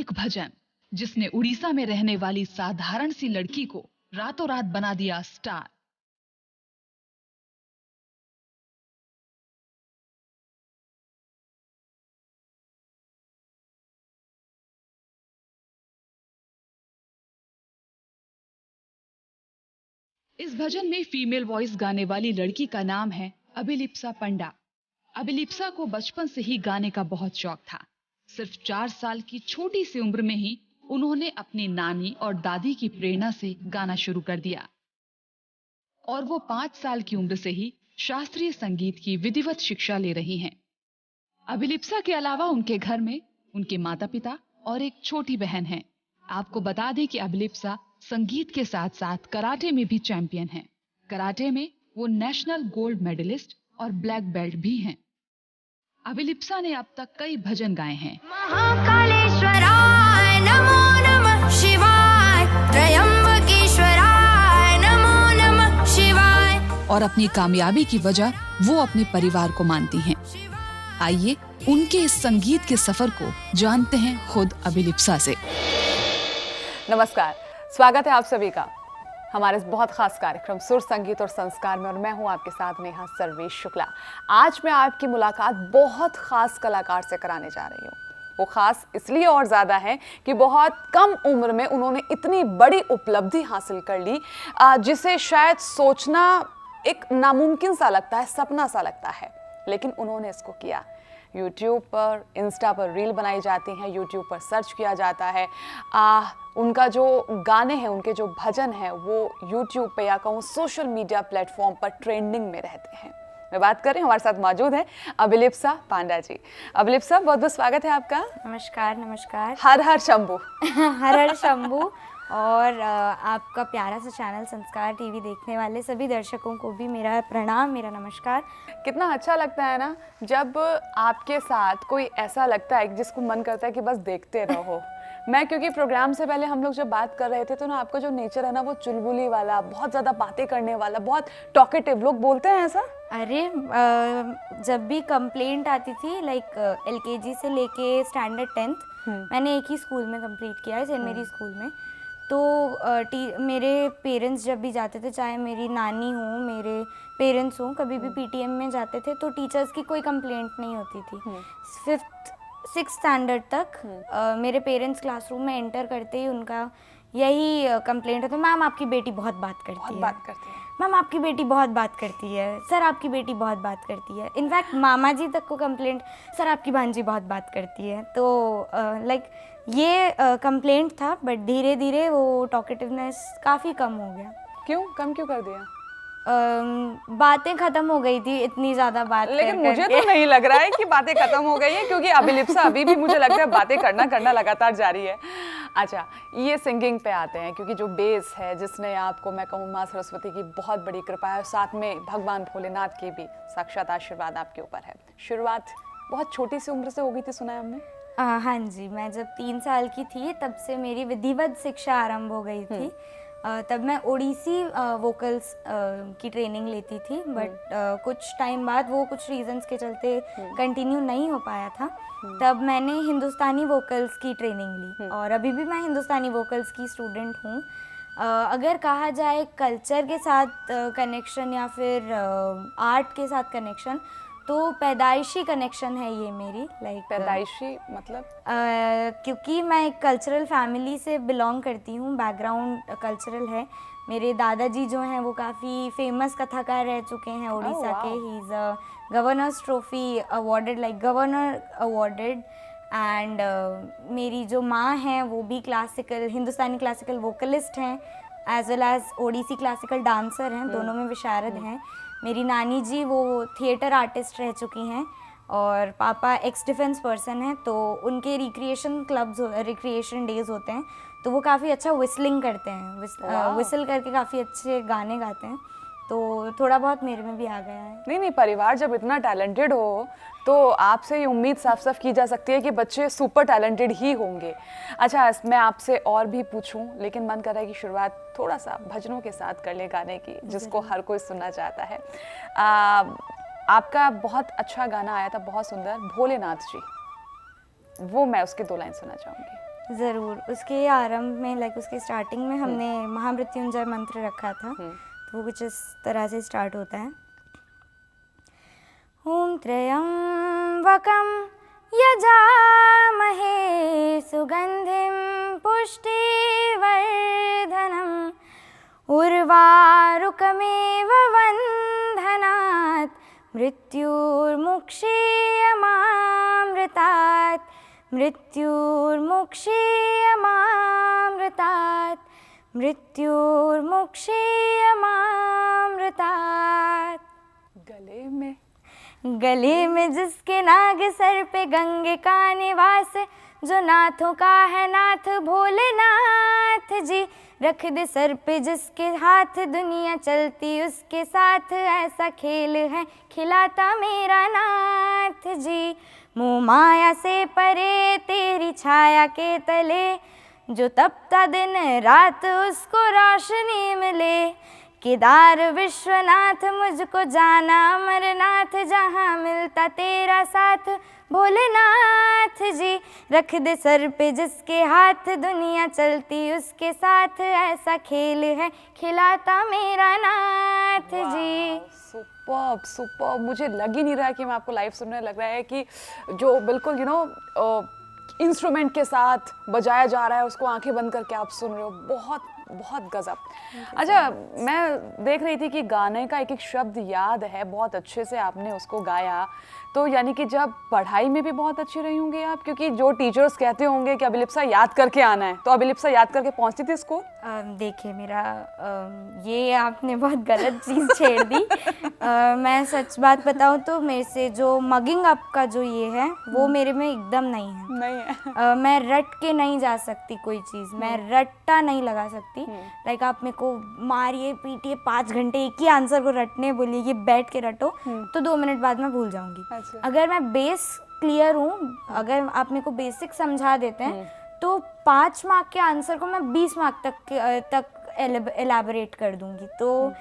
एक भजन जिसने उड़ीसा में रहने वाली साधारण सी लड़की को रातों रात बना दिया स्टार। इस भजन में फीमेल वॉइस गाने वाली लड़की का नाम है अभिलिप्सा पंडा। अभिलिप्सा को बचपन से ही गाने का बहुत शौक था। सिर्फ 4 साल की छोटी सी उम्र में ही उन्होंने अपनी नानी और दादी की प्रेरणा से गाना शुरू कर दिया और वो 5 साल की उम्र से ही शास्त्रीय संगीत की विधिवत शिक्षा ले रही हैं। अभिलिप्सा के अलावा उनके घर में उनके माता पिता और एक छोटी बहन है। आपको बता दें कि अभिलिप्सा संगीत के साथ साथ कराटे में भी चैंपियन है। कराटे में वो नेशनल गोल्ड मेडलिस्ट और ब्लैक बेल्ट भी हैं। अभिलिप्सा ने अब तक कई भजन गाए हैं। महाकालेश्वराय नमो नमः शिवाय, त्रयंबकेश्वराय नमो नमः शिवाय। और अपनी कामयाबी की वजह वो अपने परिवार को मानती हैं। आइए उनके इस संगीत के सफर को जानते हैं खुद अभिलिप्सा से। नमस्कार, स्वागत है आप सभी का हमारे इस बहुत खास कार्यक्रम सुर संगीत और संस्कार में, और मैं हूं आपके साथ नेहा सर्वेश शुक्ला। आज मैं आपकी मुलाकात बहुत खास कलाकार से कराने जा रही हूं। वो खास इसलिए और ज़्यादा है कि बहुत कम उम्र में उन्होंने इतनी बड़ी उपलब्धि हासिल कर ली जिसे शायद सोचना एक नामुमकिन सा लगता है, सपना सा लगता है, लेकिन उन्होंने इसको किया। YouTube पर, इंस्टा पर रील बनाई जाती हैं, YouTube पर सर्च किया जाता है। उनका जो गाने हैं, उनके जो भजन हैं, वो YouTube पे या कहूँ सोशल मीडिया प्लेटफॉर्म पर ट्रेंडिंग में रहते हैं। मैं बात कर रही हूँ, हमारे साथ मौजूद है अभिलिप्सा पंडा जी। अभिलिप्सा, बहुत बहुत स्वागत है आपका। नमस्कार नमस्कार। हर हर शंभू। हर हर शंभू। और आपका प्यारा सा चैनल संस्कार टीवी देखने वाले सभी दर्शकों को भी मेरा प्रणाम, मेरा नमस्कार। कितना अच्छा लगता है ना जब आपके साथ कोई ऐसा लगता है जिसको मन करता है कि बस देखते रहो। मैं क्योंकि प्रोग्राम से पहले हम लोग जब बात कर रहे थे तो ना आपका जो नेचर है ना वो चुलबुली वाला, बहुत ज़्यादा बातें करने वाला, बहुत टॉकेटिव, लोग बोलते हैं ऐसा। अरे जब भी कंप्लेंट आती थी लाइक LKG से लेके स्टैंडर्ड 10th मैंने एक ही स्कूल में कंप्लीट किया है, सेंट मेरी स्कूल में। तो मेरे पेरेंट्स जब भी जाते थे, चाहे मेरी नानी हो, मेरे पेरेंट्स हों, कभी भी PTM में जाते थे तो टीचर्स की कोई कंप्लेंट नहीं होती थी। 5th 6th स्टैंडर्ड तक मेरे पेरेंट्स क्लासरूम में एंटर करते ही उनका यही कंप्लेंट होता, मैम आपकी बेटी बहुत बात करती है, मैम आपकी बेटी बहुत बात करती है, सर आपकी बेटी बहुत बात करती है। इनफैक्ट मामा जी तक को कंप्लेंट, सर आपकी भांजी बहुत बात करती है। तो लाइक ये कंप्लेंट था, बट धीरे धीरे वो टॉकेटिवनेस काफ़ी कम हो गया। क्यों कम क्यों कर दिया? बातें खत्म हो गई थी, इतनी ज़्यादा बात लेकिन मुझे तो नहीं लग रहा है कि बातें खत्म हो गई है, क्योंकि अभिलिप्सा अभी भी मुझे लगता है बातें करना लगातार जारी है। अच्छा, ये सिंगिंग पे आते हैं, क्योंकि जो बेस है जिसने आपको, मैं कहूँ माँ सरस्वती की बहुत बड़ी कृपा है, साथ में भगवान भोलेनाथ की भी साक्षात आशीर्वाद आपके ऊपर है। शुरुआत बहुत छोटी सी उम्र से हो गई थी, सुना है हमने। हाँ जी, मैं जब 3 साल की थी तब से मेरी विधिवत शिक्षा आरंभ हो गई थी। तब मैं ओडिसी वोकल्स की ट्रेनिंग लेती थी, बट कुछ टाइम बाद वो कुछ रीजंस के चलते कंटिन्यू नहीं हो पाया था। तब मैंने हिंदुस्तानी वोकल्स की ट्रेनिंग ली और अभी भी मैं हिंदुस्तानी वोकल्स की स्टूडेंट हूँ। अगर कहा जाए कल्चर के साथ कनेक्शन या फिर आर्ट के साथ कनेक्शन, तो पैदाइशी कनेक्शन है ये मेरी। लाइक पैदाइशी मतलब क्योंकि मैं एक कल्चरल फैमिली से बिलोंग करती हूँ, बैकग्राउंड कल्चरल है। मेरे दादाजी जो हैं वो काफ़ी फेमस कथाकार रह चुके हैं उड़ीसा के। He is a governor's trophy awarded, like governor awarded. And मेरी जो माँ हैं वो भी क्लासिकल, हिंदुस्तानी क्लासिकल वोकलिस्ट हैं, as well as Odissi classical dancer हैं, दोनों में विशारद हैं। मेरी नानी जी वो थिएटर आर्टिस्ट रह चुकी हैं और पापा एक्स डिफेंस पर्सन हैं, तो उनके रिक्रिएशन क्लब्स, रिक्रिएशन डेज होते हैं, तो वो काफ़ी अच्छा विस्लिंग करते हैं, विसल करके काफ़ी अच्छे गाने गाते हैं। तो थोड़ा बहुत मेरे में भी आ गया है। नहीं, परिवार जब इतना टैलेंटेड हो तो आपसे ये उम्मीद साफ साफ की जा सकती है कि बच्चे सुपर टैलेंटेड ही होंगे। अच्छा, मैं आपसे और भी पूछूं, लेकिन मन कर रहा है कि शुरुआत थोड़ा सा भजनों के साथ कर ले, गाने की जिसको हर कोई सुनना चाहता है। आपका बहुत अच्छा गाना आया था, बहुत सुंदर, भोलेनाथ जी, वो मैं उसके 2 लाइन सुनना चाहूँगी। ज़रूर, उसके आरंभ में लाइक उसके स्टार्टिंग में हमने महामृत्युंजय मंत्र रखा था, तो वो कुछ इस तरह से स्टार्ट होता है। ॐ त्र्यम्बकं यजामहे सुगन्धिं पुष्टिवर्धनम् उर्वारुकमेव वन्दनात् मृत्युर्मुक्षीयमामृतात् मृत्युर्मुक्षीयमामृतात् मृत्युर्मुक्षीयमामृतात्। गले में जिसके नाग सर पे गंगे का निवास, जो नाथों का है नाथ भोलेनाथ जी। रख दे सर पे जिसके हाथ, दुनिया चलती उसके साथ। ऐसा खेल है खिलाता मेरा नाथ जी। मोह माया से परे तेरी छाया के तले, जो तपता दिन रात उसको रोशनी मिले। केदार विश्वनाथ मुझको जाना अमरनाथ, जहाँ मिलता तेरा साथ भोलेनाथ जी। रख दे सर पे जिसके हाथ, दुनिया चलती उसके साथ। ऐसा खेल है खिलाता मेरा नाथ जी। Superb superb. मुझे लग ही नहीं रहा कि मैं आपको लाइव सुनने, लग रहा है कि जो बिल्कुल इंस्ट्रूमेंट के साथ बजाया जा रहा है उसको आंखें बंद करके आप सुन रहे हो। बहुत बहुत गजब। अच्छा, मैं देख रही थी कि गाने का एक एक शब्द याद है, बहुत अच्छे से आपने उसको गाया। तो यानी कि जब पढ़ाई में भी बहुत अच्छी रही होंगी आप, क्योंकि जो टीचर्स कहते होंगे कि अभिलिप्सा याद करके आना है, तो अभिलिप्सा याद करके पहुंचती थी स्कूल? देखिए मेरा ये आपने बहुत गलत चीज़ छेड़ दी। मैं सच बात बताऊं तो मेरे से जो मगिंग अप का जो ये है वो मेरे में एकदम नहीं है। नहीं है। मैं रट के नहीं जा सकती कोई चीज़, मैं रट्टा नहीं लगा सकती। लाइक आप मेरे को मारिए पीटिए 5 घंटे एक ही आंसर को रटने बोलिए कि बैठ के रटो, तो 2 मिनट बाद मैं भूल जाऊंगी। अच्छा। अगर मैं बेस क्लियर हूँ, अगर आप मेरे को बेसिक समझा देते हैं तो 5 मार्क के आंसर को मैं 20 मार्क तक एलैबोरेट कर दूंगी। तो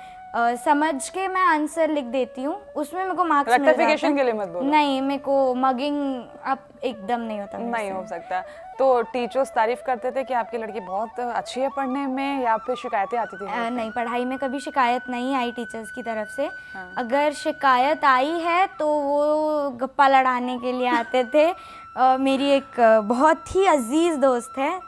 समझ के मैं आंसर लिख देती हूँ, उसमें मेरे को मार्क्स मिल जाते हैं। रेक्टिफिकेशन के लिए मत बोलो। नहीं, मेरे को मगिंग अप एकदम नहीं होता। नहीं हो सकता। तो टीचर्स तारीफ करते थे कि आपकी लड़की बहुत अच्छी है पढ़ने में, या फिर शिकायतें आती थी? नहीं, पढ़ाई में कभी शिकायत नहीं आई टीचर्स की तरफ से। अगर शिकायत आई है तो वो गप्पा लड़ाने के लिए आते थे। मेरी एक बहुत ही अजीज दोस्त है,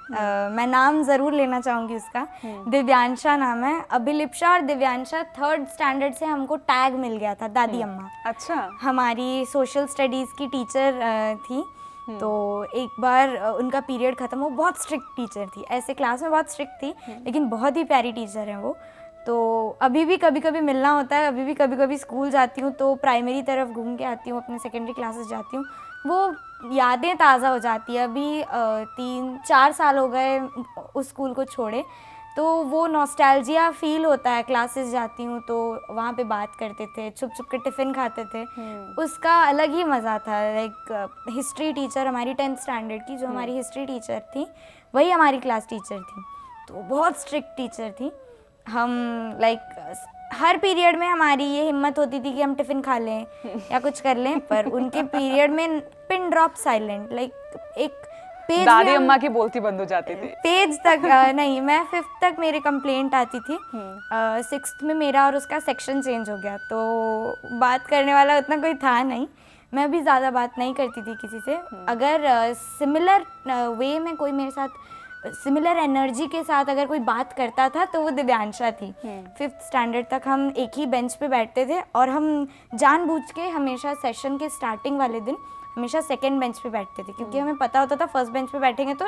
मैं नाम ज़रूर लेना चाहूँगी उसका, दिव्यांशा नाम है। अभिलिप्सा और दिव्यांशा 3rd स्टैंडर्ड से हमको टैग मिल गया था, दादी अम्मा। अच्छा। हमारी सोशल स्टडीज़ की टीचर थी। तो एक बार उनका पीरियड ख़त्म हो, बहुत स्ट्रिक्ट टीचर थी, ऐसे क्लास में बहुत स्ट्रिक्ट थी, लेकिन बहुत ही प्यारी टीचर हैं वो। तो अभी भी कभी कभी मिलना होता है, अभी भी कभी कभी स्कूल जाती हूँ तो प्राइमरी तरफ घूम के आती हूँ, अपने सेकेंडरी क्लासेस जाती हूँ, वो यादें ताज़ा हो जाती है। अभी 3-4 साल हो गए उस स्कूल को छोड़े, तो वो नॉस्टैल्जिया फील होता है। क्लासेस जाती हूँ तो वहाँ पे बात करते थे, छुप छुप के टिफ़िन खाते थे, उसका अलग ही मज़ा था। लाइक हिस्ट्री टीचर हमारी 10th स्टैंडर्ड की, जो हमारी हिस्ट्री टीचर थी, वही हमारी क्लास टीचर थी। तो बहुत स्ट्रिक्ट टीचर थी। हम लाइक हर पीरियड में हमारी ये हिम्मत होती थी कि हम टिफ़िन खा लें या कुछ कर लें, पर उनके पीरियड में पिन ड्रॉप साइलेंट, लाइक एक पेज दादी अम्मा की बोलती बंद हो जाती थी। पेज तक नहीं, मैं 5th तक मेरी कंप्लेंट आती थी। 6th में मेरा और उसका सेक्शन चेंज हो गया, तो बात करने वाला उतना कोई था नहीं। मैं भी ज़्यादा बात नहीं करती थी किसी से। अगर सिमिलर वे में कोई मेरे साथ सिमिलर एनर्जी के साथ अगर कोई बात करता था तो वो दिव्यांशा थी। 5th स्टैंडर्ड तक हम एक ही बेंच पे बैठते थे, और हम जानबूझ के हमेशा सेशन के स्टार्टिंग वाले दिन हमेशा सेकंड बेंच पे बैठते थे, क्योंकि हमें पता होता था फर्स्ट बेंच पे बैठेंगे तो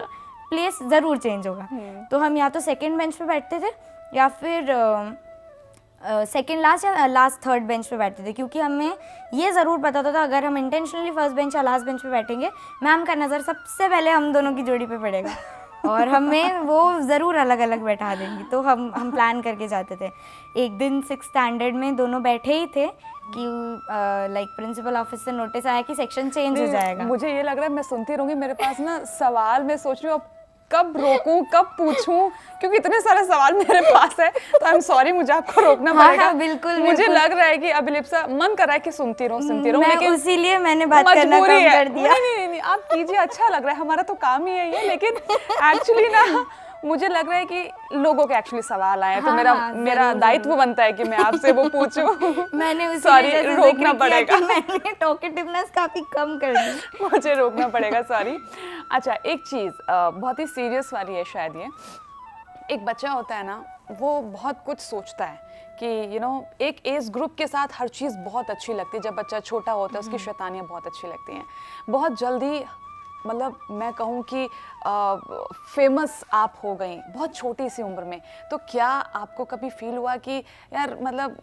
प्लेस ज़रूर चेंज होगा। तो हम या तो सेकंड बेंच पे बैठते थे या फिर सेकंड लास्ट या लास्ट 3rd बेंच पे बैठते थे, क्योंकि हमें ये ज़रूर पता होता था अगर हम इंटेंशनली फर्स्ट बेंच या लास्ट बेंच पे बैठेंगे, मैम का नज़र सबसे पहले हम दोनों की जोड़ी पे पड़ेगा और हमें वो ज़रूर अलग अलग बैठा देंगी। तो हम प्लान करके जाते थे। एक दिन 6th स्टैंडर्ड में दोनों बैठे ही थे कि लाइक प्रिंसिपल ऑफिस से नोटिस आया कि सेक्शन चेंज हो जाएगा। मुझे ये लग रहा है मैं सुनती रहूँगी, मेरे पास ना सवाल मैं सोच रही हूँ कब रोकूं, कब पूछूं, क्योंकि इतने सारे सवाल मेरे पास है, तो आई एम सॉरी, मुझे आपको रोकना हाँ, पड़ेगा। हाँ, बिल्कुल, मुझे बिल्कुल। लग रहा है कि अभिलिप्सा मन कर रहा है कि सुनती रहूं, लेकिन इसीलिए मैंने बात करना मजबूरी कम है। कर दिया। नहीं, आप कीजिए, अच्छा लग रहा है, हमारा तो काम ही है ये, लेकिन एक्चुअली ना मुझे लग रहा है कि लोगों के एक्चुअली सवाल आए हैं, तो हाँ, मेरा जरूर, दायित्व बनता है कि मैं आपसे वो पूछूं। मैंने उसी सॉरी, वजह से रोकना जिक्र किया पड़ेगा। कि मैंने टॉकेटिवनेस काफी कम कर दी। मुझे रोकना पड़ेगा, सॉरी। अच्छा, एक चीज़ बहुत ही सीरियस वाली है शायद ये। एक बच्चा होता है ना, वो बहुत कुछ सोचता है कि एक एज ग्रुप के साथ हर चीज़ बहुत अच्छी लगती है। जब बच्चा छोटा होता है उसकी शैतानियाँ बहुत अच्छी लगती हैं। बहुत जल्दी, मतलब मैं कहूँ कि फेमस आप हो गई बहुत छोटी सी उम्र में, तो क्या आपको कभी फील हुआ कि यार मतलब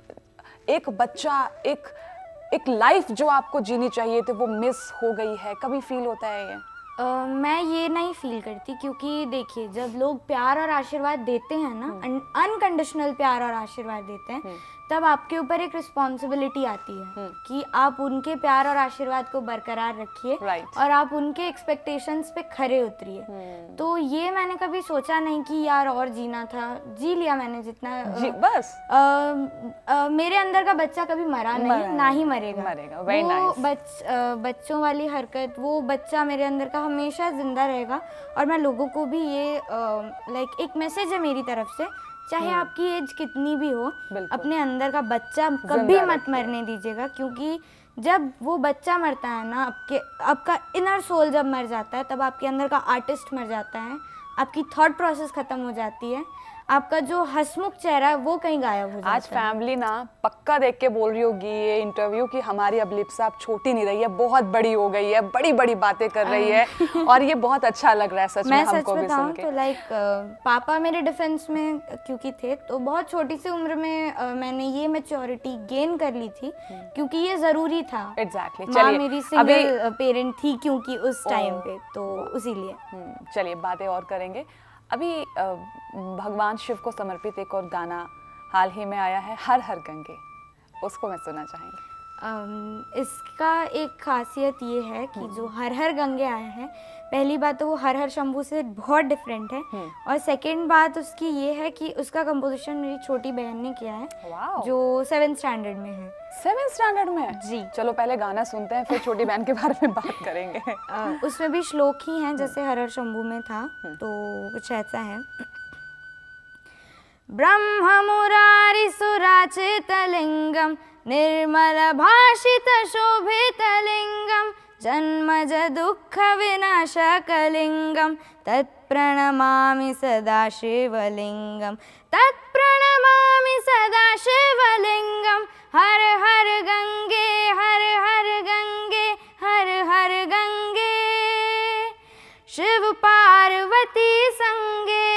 एक बच्चा, एक लाइफ जो आपको जीनी चाहिए थी वो मिस हो गई है? कभी फील होता है ये? मैं ये नहीं फील करती, क्योंकि देखिए जब लोग प्यार और आशीर्वाद देते हैं ना, अनकंडीशनल प्यार और आशीर्वाद देते हैं, तब आपके ऊपर एक रिस्पॉन्सिबिलिटी आती है कि आप उनके प्यार और आशीर्वाद को बरकरार रखिए और आप उनके एक्सपेक्टेशंस पे खरे उतरिए। तो ये मैंने कभी सोचा नहीं कि यार और जीना था, जी लिया मैंने जितना जी, बस मेरे अंदर का बच्चा कभी मरा नहीं, ना ही मरेगा। Very वो nice. बच्चों वाली हरकत, वो बच्चा मेरे अंदर का हमेशा जिंदा रहेगा। और मैं लोगों को भी ये लाइक एक मैसेज है मेरी तरफ से, चाहे आपकी एज कितनी भी हो, अपने अंदर का बच्चा कभी मत मरने दीजिएगा, क्योंकि जब वो बच्चा मरता है ना, आपका इनर सोल जब मर जाता है, तब आपके अंदर का आर्टिस्ट मर जाता है, आपकी थॉट प्रोसेस खत्म हो जाती है, आपका जो हंसमुख चेहरा है वो कहीं गायब हो जाता है। आज फैमिली ना पक्का देख के बोल रही होगी ये इंटरव्यू कि हमारी अभिलिप्सा अब छोटी नहीं रही है, बहुत बड़ी हो गई है, बड़ी बड़ी बातें कर रही है, और ये बहुत अच्छा लग रहा है सच में हमको भी सुन के। तो लाइक पापा मेरे डिफेंस में क्योंकि थे, तो बहुत छोटी सी उम्र में मैंने ये मैच्योरिटी गेन कर ली थी, क्योंकि ये जरूरी था। एग्जैक्टली। माँ मेरी सिंगल पेरेंट थी क्योंकि उस टाइम पे, तो इसीलिए। चलिए बातें और करेंगे। अभी भगवान शिव को समर्पित एक और गाना हाल ही में आया है, हर हर गंगे, उसको मैं सुनना चाहेंगे। इसका एक खासियत ये है कि जो हर हर गंगे आए हैं, पहली बात तो वो हर हर शंभू से बहुत डिफरेंट है, और सेकंड बात उसकी ये है कि उसका कंपोजिशन मेरी छोटी बहन ने किया है, जो 7th स्टैंडर्ड में है। 7th स्टैंडर्ड में? जी। चलो पहले गाना सुनते हैं, फिर छोटी बहन के बारे में बात करेंगे। उसमें भी श्लोक ही हैं जैसे हर हर शंभू में था, तो कुछ ऐसा है। ब्रह्म मुरारी सुराचित लिंगम निर्मल भाषित शोभित लिंगम जन्मज दुःख विनाशकलिंगम तत्प्रणमामि सदा शिवलिंगम तत्प्रणमामि सदा शिवलिंगम हर हर गंगे हर हर गंगे हर हर गंगे शिव पार्वती संगे।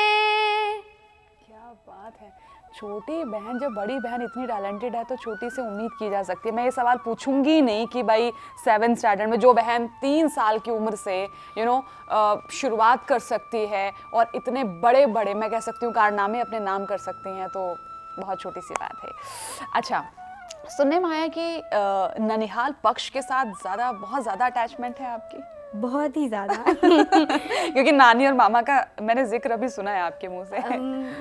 क्या बात है, छोटी बहन जब बड़ी बहन इतनी टैलेंटेड है तो छोटी से उम्मीद की जा सकती है। मैं ये सवाल पूछूंगी नहीं कि भाई 7th स्टैंडर्ड में जो बहन 3 साल की उम्र से शुरुआत कर सकती है और इतने बड़े बड़े, मैं कह सकती हूँ, कारनामे अपने नाम कर सकती हैं, तो बहुत छोटी सी बात है। अच्छा, सुनने में आया कि ननिहाल पक्ष के साथ बहुत ज़्यादा अटैचमेंट है आपकी? बहुत ही ज़्यादा। क्योंकि नानी और मामा का मैंने जिक्र अभी सुना है आपके मुंह से।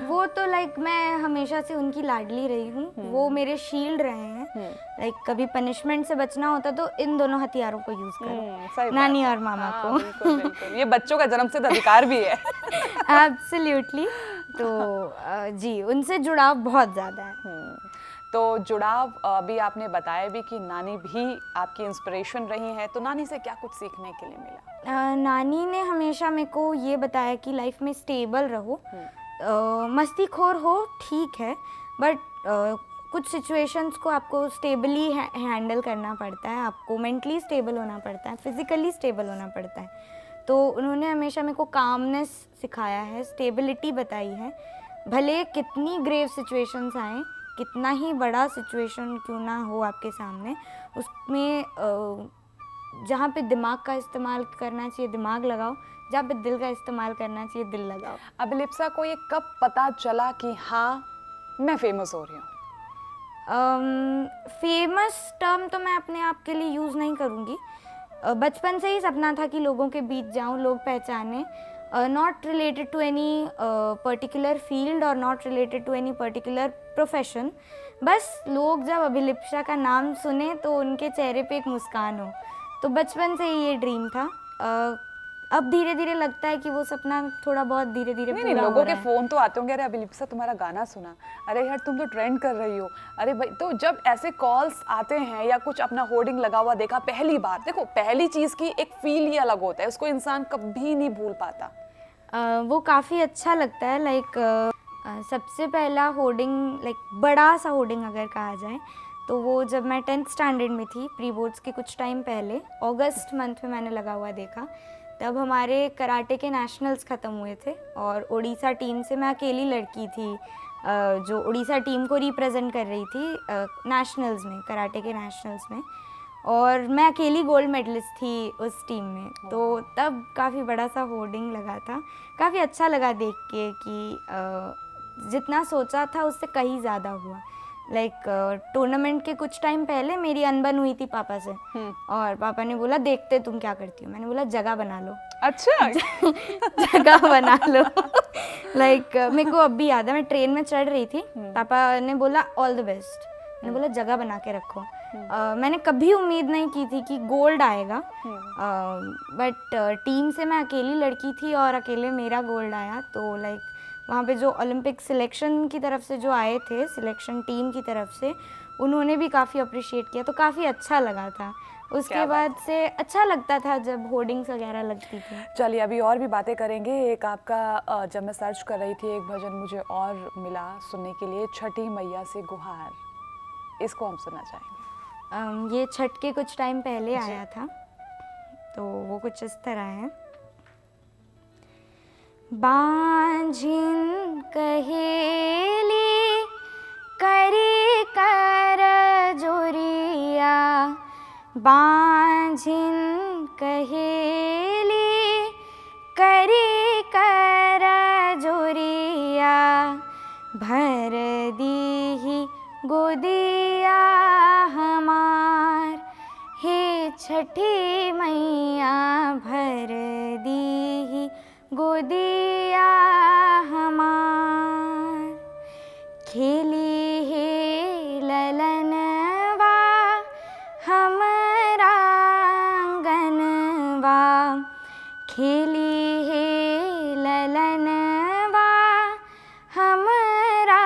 वो तो लाइक मैं हमेशा से उनकी लाडली रही हूँ, वो मेरे शील्ड रहे हैं। लाइक कभी पनिशमेंट से बचना होता तो इन दोनों हथियारों को यूज करो, नानी और मामा को। बिल्कुल, बिल्कुल। ये बच्चों का जन्मसिद्ध अधिकार भी है। एब्सोल्युटली। तो जी, उनसे जुड़ाव बहुत ज़्यादा है। तो जुड़ाव, अभी आपने बताया भी कि नानी भी आपकी इंस्पिरेशन रही है, तो नानी से क्या कुछ सीखने के लिए मिला? नानी ने हमेशा मेरे को ये बताया कि लाइफ में स्टेबल रहो, मस्तीखोर हो ठीक है, बट कुछ सिचुएशंस को आपको स्टेबली हैंडल करना पड़ता है, आपको मेंटली स्टेबल होना पड़ता है, फिजिकली स्टेबल होना पड़ता है। तो उन्होंने हमेशा मेरे को कामनेस सिखाया है, स्टेबिलिटी बताई है, भले कितनी ग्रेव सिचुएशंस आएँ, कितना ही बड़ा सिचुएशन क्यों ना हो आपके सामने, उसमें जहाँ पे दिमाग का इस्तेमाल करना चाहिए दिमाग लगाओ, जहाँ पे दिल का इस्तेमाल करना चाहिए दिल लगाओ। अभिलिप्सा को ये कब पता चला कि हाँ मैं फेमस हो रही हूँ? फेमस टर्म तो मैं अपने आप के लिए यूज़ नहीं करूँगी। बचपन से ही सपना था कि लोगों के बीच जाऊँ, लोग पहचाने, not related to any particular field or not related to any particular profession. बस लोग जब अभिलिप्सा का नाम सुने तो उनके चेहरे पे एक मुस्कान हो, तो बचपन से ही ये ड्रीम था. अब धीरे धीरे लगता है कि वो सपना थोड़ा बहुत धीरे धीरे नहीं, पूरा लोगों हो के रहा है. फोन तो आते होंगे, अरे अभिलिप्सा तुम्हारा गाना सुना, अरे यार तुम तो ट्रेंड कर रही हो, अरे भाई. तो जब ऐसे कॉल्स आते हैं या कुछ अपना होर्डिंग लगा हुआ देखा पहली बार, देखो पहली चीज की एक फील ही अलग होता है, उसको इंसान कभी नहीं भूल पाता. वो काफ़ी अच्छा लगता है. लाइक सबसे पहला होर्डिंग, लाइक बड़ा सा होर्डिंग अगर कहा जाए, तो वो जब मैं 10th स्टैंडर्ड में थी, प्री बोर्ड्स के कुछ टाइम पहले, अगस्त मंथ में मैंने लगा हुआ देखा. तब हमारे कराटे के नेशनल्स ख़त्म हुए थे और उड़ीसा टीम से मैं अकेली लड़की थी जो उड़ीसा टीम को रिप्रेजेंट कर रही थी नेशनल्स में, कराटे के नेशनल्स में, और मैं अकेली गोल्ड मेडलिस्ट थी उस टीम में. तो तब काफ़ी बड़ा सा होर्डिंग लगा था. काफ़ी अच्छा लगा देख के कि जितना सोचा था उससे कहीं ज़्यादा हुआ. लाइक टूर्नामेंट के कुछ टाइम पहले मेरी अनबन हुई थी पापा से, और पापा ने बोला देखते तुम क्या करती हो. मैंने बोला जगह बना लो. अच्छा. जगह बना लो. लाइक मेरे को अब भी याद है, मैं ट्रेन में चढ़ रही थी, पापा ने बोला ऑल द बेस्ट. मैंने बोला जगह बना के रखो. मैंने कभी उम्मीद नहीं की थी कि गोल्ड आएगा, बट टीम से मैं अकेली लड़की थी और अकेले मेरा गोल्ड आया. तो लाइक वहाँ पे जो ओलंपिक सिलेक्शन की तरफ से जो आए थे, सिलेक्शन टीम की तरफ से, उन्होंने भी काफ़ी अप्रिशिएट किया, तो काफ़ी अच्छा लगा था. उसके बाद से अच्छा लगता था जब होर्डिंग्स वगैरह लगती थी. चलिए अभी और भी बातें करेंगे. एक आपका जब मैं सर्च कर रही थी एक भजन मुझे और मिला सुनने के लिए, छठी मैया से गुहार, इसको हम सुनना चाहेंगे. ये छठ के कुछ टाइम पहले आया था, तो वो कुछ इस तरह है. बांझिन कहेली करी कर जोरिया, बांझिन कहेली करी कर जोरिया, भर दीही गोदिया हमार, हे छठी मैया भर दीही गोदिया हमार. खेली हे ललनवा हमरा आंगनवा, खेली हे ललनवा हमरा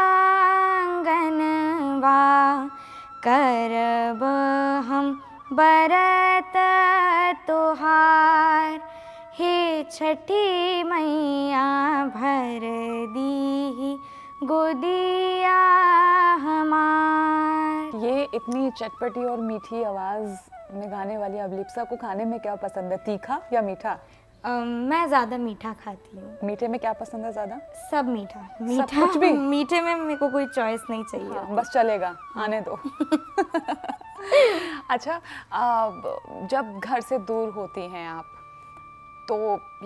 आंगनवा, करब हम बरत तोहार, हे छठी मैया भर दीही गोदिया हमार. ये इतनी चटपटी और मीठी आवाज में गाने वाली अभिलिप्सा को खाने में क्या पसंद है, तीखा या मीठा? मैं ज़्यादा मीठा खाती हूँ. मीठे में क्या पसंद है ज़्यादा? सब मीठा. मीठा कुछ भी? मीठे में मेरे को कोई चॉइस नहीं चाहिए. हाँ, बस चलेगा, आने दो. अच्छा, जब घर से दूर होती हैं आप, तो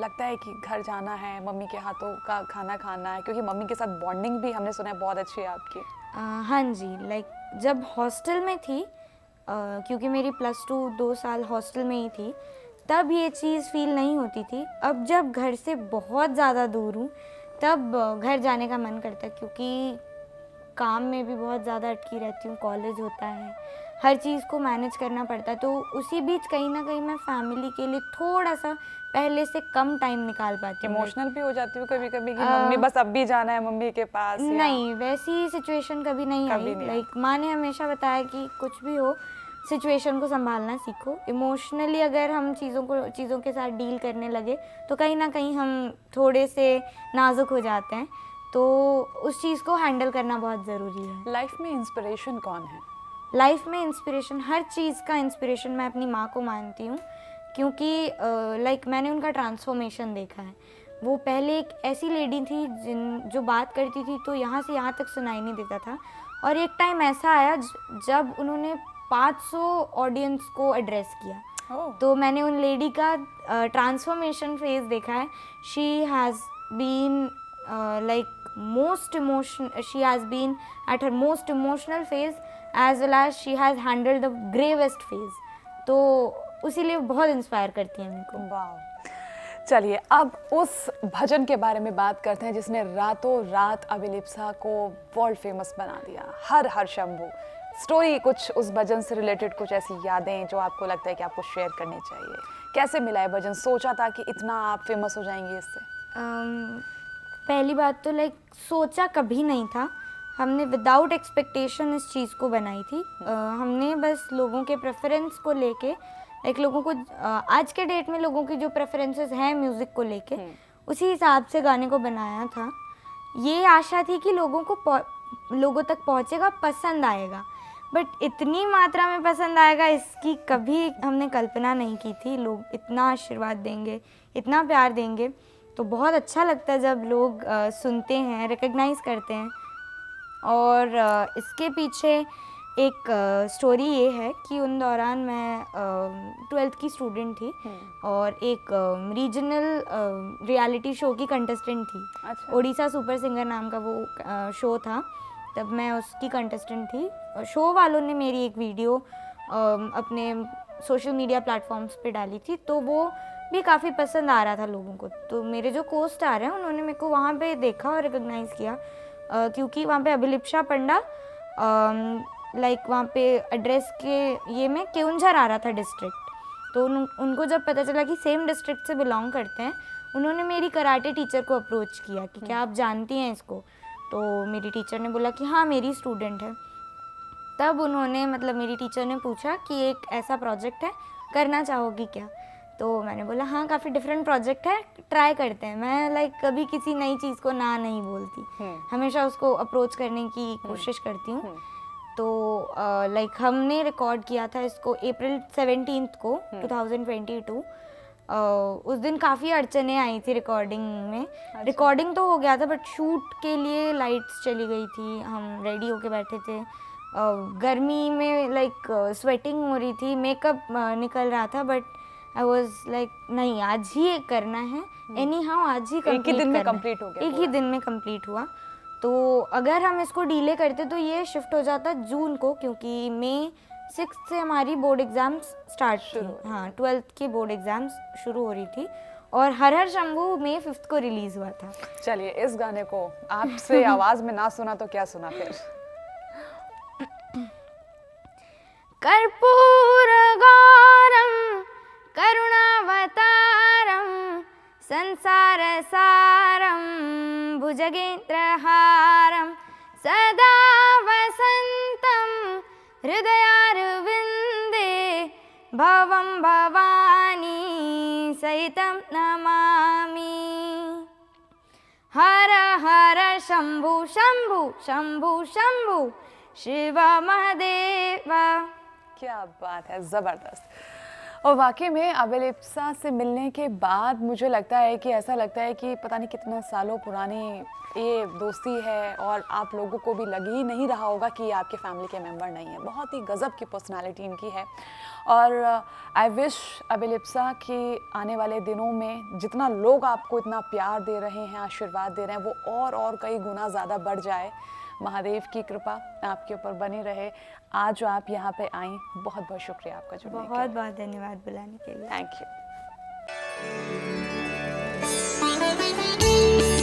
लगता है कि घर जाना है, मम्मी के हाथों का खाना खाना है, क्योंकि मम्मी के साथ बॉन्डिंग भी हमने सुना है बहुत अच्छी है आपकी. हाँ जी. लाइक जब हॉस्टल में थी, क्योंकि मेरी +2 2 साल हॉस्टल में ही थी, तब ये चीज़ फील नहीं होती थी. अब जब घर से बहुत ज़्यादा दूर हूँ तब घर जाने का मन करता है, क्योंकि काम में भी बहुत ज़्यादा अटकी रहती हूँ, कॉलेज होता है, हर चीज़ को मैनेज करना पड़ता है. तो उसी बीच कहीं ना कहीं मैं फैमिली के लिए थोड़ा सा पहले से कम टाइम निकाल पाती हूँ. इमोशनल भी हो जाती हूँ कभी कभी कि मम्मी बस अब भी जाना है मम्मी के पास? नहीं, वैसी सिचुएशन कभी नहीं आई. लाइक माँ ने हमेशा बताया कि कुछ भी हो सिचुएशन को संभालना सीखो. इमोशनली अगर हम चीज़ों के साथ डील करने लगे तो कहीं ना कहीं हम थोड़े से नाजुक हो जाते हैं, तो उस चीज़ को हैंडल करना बहुत ज़रूरी है. लाइफ में इंस्पिरेशन कौन है? लाइफ में इंस्पिरेशन, हर चीज़ का इंस्पिरेशन मैं अपनी माँ को मानती हूँ, क्योंकि लाइक मैंने उनका ट्रांसफॉर्मेशन देखा है. वो पहले एक ऐसी लेडी थी जो बात करती थी तो यहाँ से यहाँ तक सुनाई नहीं देता था, और एक टाइम ऐसा आया जब उन्होंने 500 ऑडियंस को एड्रेस किया. तो मैंने उन लेडी का ट्रांसफॉर्मेशन फेज देखा है. She has been like she has been at her most emotional phase as well as she has handled the gravest phase. तो उसीलिए बहुत इंस्पायर करती हैं मेरे को. वाह. चलिए अब उस भजन के बारे में बात करते हैं जिसने रातों रात अभिलिप्सा को वर्ल्ड फेमस बना दिया, हर हर शंभू। स्टोरी कुछ उस भजन से रिलेटेड, कुछ ऐसी यादें जो आपको लगता है कि आपको शेयर करनी चाहिए। कैसे मिला है भजन? सोचा था कि इतना आप फेमस हो जाएंगे इससे? पहली बात तो लाइक सोचा कभी नहीं था। हमने विदाउट एक्सपेक्टेशन इस चीज़ को बनाई थी। हमने बस लोगों के प्रेफरेंस को लेके, लाइक लोगों को आज के डेट में लोगों की जो प्रेफरेंसेस हैं म्यूज़िक को लेके, उसी हिसाब से गाने को बनाया था। ये आशा थी कि लोगों तक पहुँचेगा, पसंद आएगा, बट इतनी मात्रा में पसंद आएगा इसकी कभी हमने कल्पना नहीं की थी। लोग इतना आशीर्वाद देंगे, इतना प्यार देंगे, तो बहुत अच्छा लगता है जब लोग सुनते हैं, रिकग्नाइज़ करते हैं। और इसके पीछे एक स्टोरी ये है कि उन दौरान मैं 12th की स्टूडेंट थी और एक रीजनल रियलिटी शो की कंटेस्टेंट थी। अच्छा। ओडिशा सुपर सिंगर नाम का वो शो था, तब मैं उसकी कंटेस्टेंट थी। शो वालों ने मेरी एक वीडियो अपने सोशल मीडिया प्लेटफॉर्म्स पे डाली थी, तो वो भी काफ़ी पसंद आ रहा था लोगों को। तो मेरे जो को स्टार हैं उन्होंने मेरे को वहाँ पे देखा और रिकग्नाइज़ किया, क्योंकि वहाँ पे अभिलिप्सा पंडा लाइक वहाँ पे एड्रेस के ये में केउंझर आ रहा था डिस्ट्रिक्ट। तो उनको जब पता चला कि सेम डिस्ट्रिक्ट से बिलोंग करते हैं, उन्होंने मेरी कराटे टीचर को अप्रोच किया कि क्या आप जानती हैं इसको? तो मेरी टीचर ने बोला कि हाँ मेरी स्टूडेंट है। तब उन्होंने मेरी टीचर ने पूछा कि एक ऐसा प्रोजेक्ट है, करना चाहोगी क्या? तो मैंने बोला हाँ काफ़ी डिफरेंट प्रोजेक्ट है, ट्राई करते हैं। मैं कभी किसी नई चीज़ को ना नहीं बोलती, हमेशा उसको अप्रोच करने की कोशिश करती हूँ। तो हमने रिकॉर्ड किया था इसको अप्रैल 17 को 2022। उस दिन काफ़ी अड़चने आई थी रिकॉर्डिंग में। अच्छा। रिकॉर्डिंग तो हो गया था बट शूट के लिए लाइट्स चली गई थी, हम रेडी होके बैठे थे। गर्मी में स्वेटिंग हो रही थी, मेकअप निकल रहा था, बट आई वॉज नहीं आज ही ये करना है, एनी हाउ आज ही एक ही दिन में कंप्लीट हो गया, एक ही दिन में कंप्लीट हुआ। तो अगर हम इसको डिले करते तो ये शिफ्ट हो जाता जून को, क्योंकि मई 6 से हमारी बोर्ड एग्जाम्स स्टार्ट थी। हाँ 12th की बोर्ड एग्जाम्स शुरू हो रही थी और हर हर शंभू मई 5 को रिलीज हुआ था। चलिए इस गाने को आपसे आवाज में ना सुना तो क्या सुना फिर? कर्पूरगारं करुणावतारं संसारसारं भुजगेन्द्रहारं सदा वसन्तं हृदयारविन्दे भवं भवानी सहितं नमामि। हर हर शंभु शंभु शंभु शंभु शिव महादेव। क्या बात है, ज़बरदस्त। और वाकई में अभिलिप्सा से मिलने के बाद मुझे लगता है कि ऐसा लगता है कि पता नहीं कितने सालों पुरानी ये दोस्ती है और आप लोगों को भी लग ही नहीं रहा होगा कि ये आपके फैमिली के मेंबर नहीं है। बहुत ही गजब की पर्सनालिटी इनकी है और आई विश अभिलिप्सा की आने वाले दिनों में जितना लोग आपको इतना प्यार दे रहे हैं, आशीर्वाद दे रहे हैं, वो और कई गुना ज़्यादा बढ़ जाए। महादेव की कृपा आपके ऊपर बनी रहे। आज जो आप यहाँ पे आई, बहुत बहुत शुक्रिया आपका जुड़ने के लिए। बहुत बहुत धन्यवाद बुलाने के लिए। Thank you.